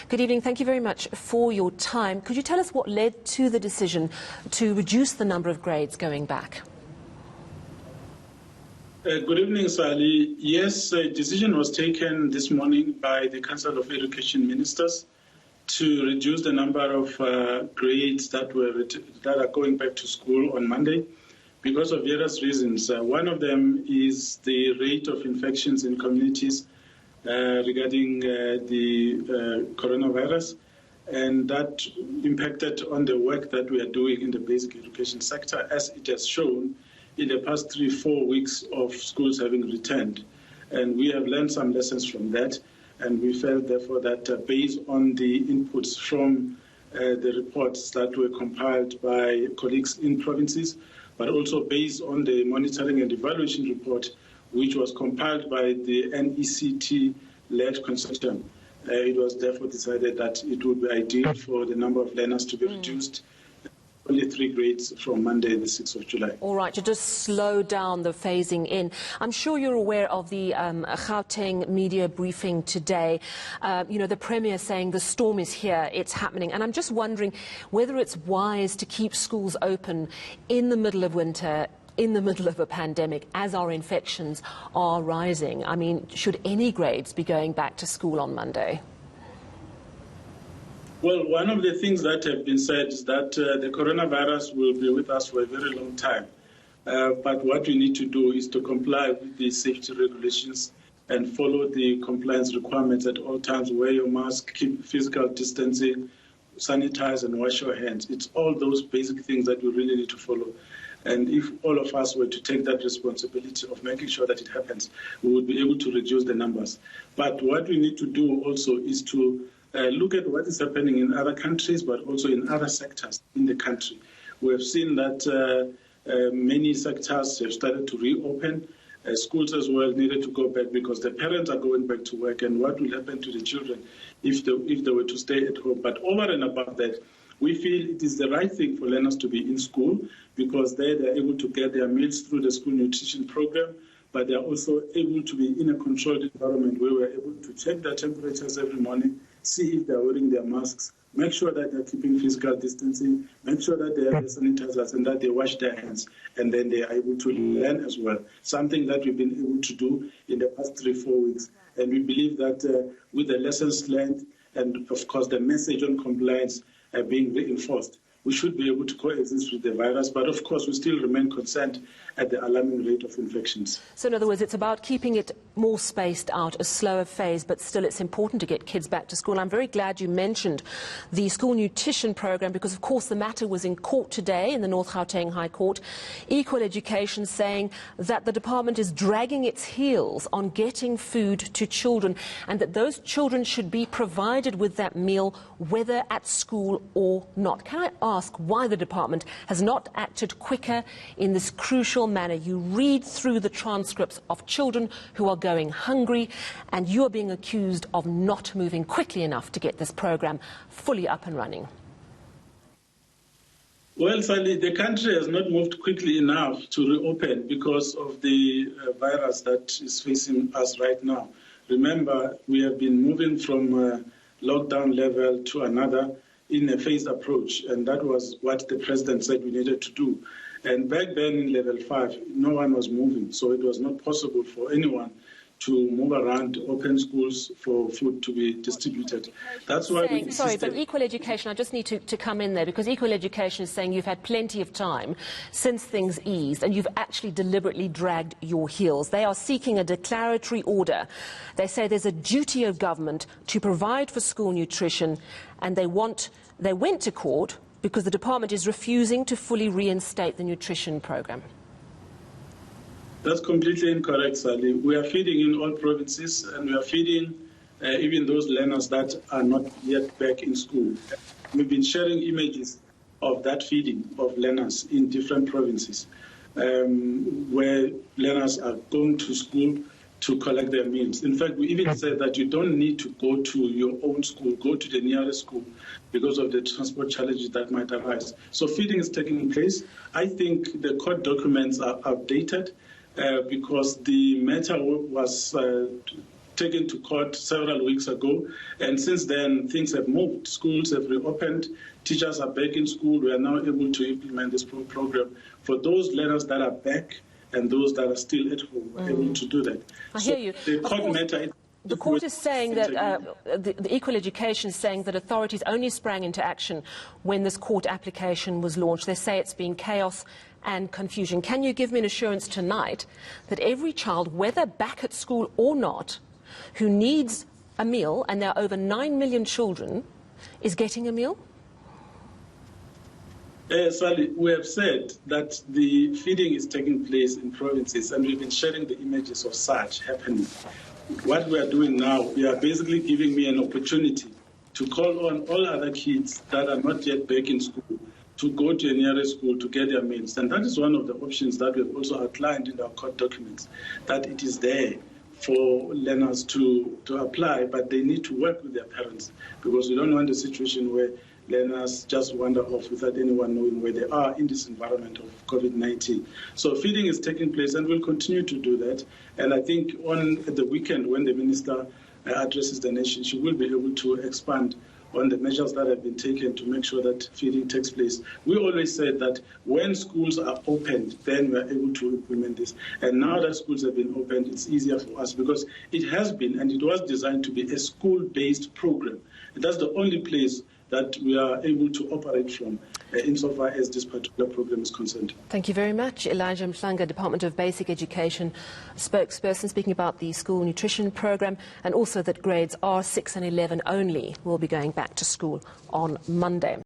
Good evening. Thank you very much for your time. Could you tell us what led to the decision to reduce the number of grades going back? Good evening, Sally. Yes, a decision was taken this morning by the Council of Education Ministers to reduce the number of grades that are going back to school on Monday because of various reasons. One of them is the rate of infections in communities regarding the coronavirus, and that impacted on the work that we are doing in the basic education sector, as it has shown in the past 3-4 weeks of schools having returned. And we have learned some lessons from that, and we felt, therefore, that based on the inputs from the reports that were compiled by colleagues in provinces, but also based on the monitoring and evaluation report, which was compiled by the NECT-led consortium, it was therefore decided that it would be ideal for the number of learners to be reduced only 3 grades from Monday, the 6th of July. All right, to just slow down the phasing in. I'm sure you're aware of the Gauteng media briefing today. The Premier saying the storm is here, it's happening. And I'm just wondering whether it's wise to keep schools open in the middle of winter, in the middle of a pandemic, as our infections are rising. I mean, should any grades be going back to school on Monday? Well, one of the things that have been said is that the coronavirus will be with us for a very long time. But what we need to do is to comply with the safety regulations and follow the compliance requirements at all times. Wear your mask, keep physical distancing, sanitize and wash your hands. It's all those basic things that we really need to follow. And if all of us were to take that responsibility of making sure that it happens, we would be able to reduce the numbers. But what we need to do also is to look at what is happening in other countries, but also in other sectors in the country. We have seen that many sectors have started to reopen. Schools as well needed to go back because the parents are going back to work, and what will happen to the children if they were to stay at home. But over and above that, we feel it is the right thing for learners to be in school because they're able to get their meals through the school nutrition program, but they're also able to be in a controlled environment where we're able to check their temperatures every morning, see if they're wearing their masks, make sure that they're keeping physical distancing, make sure that they have their sanitizers and that they wash their hands, and then they are able to learn as well, something that we've been able to do in the past 3-4 weeks. And we believe that with the lessons learned and, of course, the message on compliance being reinforced, we should be able to coexist with the virus, but of course we still remain concerned at the alarming rate of infections. So in other words, it's about keeping it more spaced out, a slower phase, but still it's important to get kids back to school. I'm very glad you mentioned the school nutrition program because of course the matter was in court today in the North Gauteng High Court. Equal Education saying that the department is dragging its heels on getting food to children and that those children should be provided with that meal whether at school or not. Can I ask why the department has not acted quicker in this crucial manner? You read through the transcripts of children who are going hungry and you are being accused of not moving quickly enough to get this program fully up and running. Well, Sally, the country has not moved quickly enough to reopen because of the virus that is facing us right now. Remember, we have been moving from lockdown level to another in a phased approach, and that was what the president said we needed to do. And back then in level 5, no one was moving, so it was not possible for anyone to move around, open schools for food to be distributed. That's why we insisted. Sorry, but Equal Education, I just need to come in there, because Equal Education is saying you've had plenty of time since things eased, and you've actually deliberately dragged your heels. They are seeking a declaratory order. They say there's a duty of government to provide for school nutrition, and they went to court because the department is refusing to fully reinstate the nutrition program. That's completely incorrect, Sally. We are feeding in all provinces, and we are feeding even those learners that are not yet back in school. We've been sharing images of that feeding of learners in different provinces, where learners are going to school to collect their meals. In fact, we even said that you don't need to go to your own school, go to the nearest school because of the transport challenges that might arise. So feeding is taking place. I think the court documents are outdated because the matter was taken to court several weeks ago, and since then things have moved. Schools have reopened, teachers are back in school. We are now able to implement this program for those learners that are back and those that are still at home. We're able to do that. I hear you. The court matter. The court is saying that the Equal Education is saying that authorities only sprang into action when this court application was launched. They say it's been chaos and confusion. Can you give me an assurance tonight that every child, whether back at school or not, who needs a meal, and there are over 9 million children, is getting a meal? Sally, we have said that the feeding is taking place in provinces, and we've been sharing the images of such happening. What we are doing now, we are basically giving me an opportunity to call on all other kids that are not yet back in school to go to a nearest school to get their meals. And that is one of the options that we've also outlined in our court documents, that it is there for learners to apply, but they need to work with their parents, because we don't want a situation where learners just wander off without anyone knowing where they are in this environment of COVID-19. So feeding is taking place, and we'll continue to do that. And I think on the weekend, when the minister addresses the nation, she will be able to expand on the measures that have been taken to make sure that feeding takes place. We always said that when schools are opened, then we are able to implement this. And now that schools have been opened, it's easier for us, because it has been, and it was designed to be a school-based program. And that's the only place that we are able to operate from insofar as this particular program is concerned. Thank you very much. Elijah Mhlanga, Department of Basic Education spokesperson, speaking about the school nutrition program, and also that grades R6 and 11 only will be going back to school on Monday.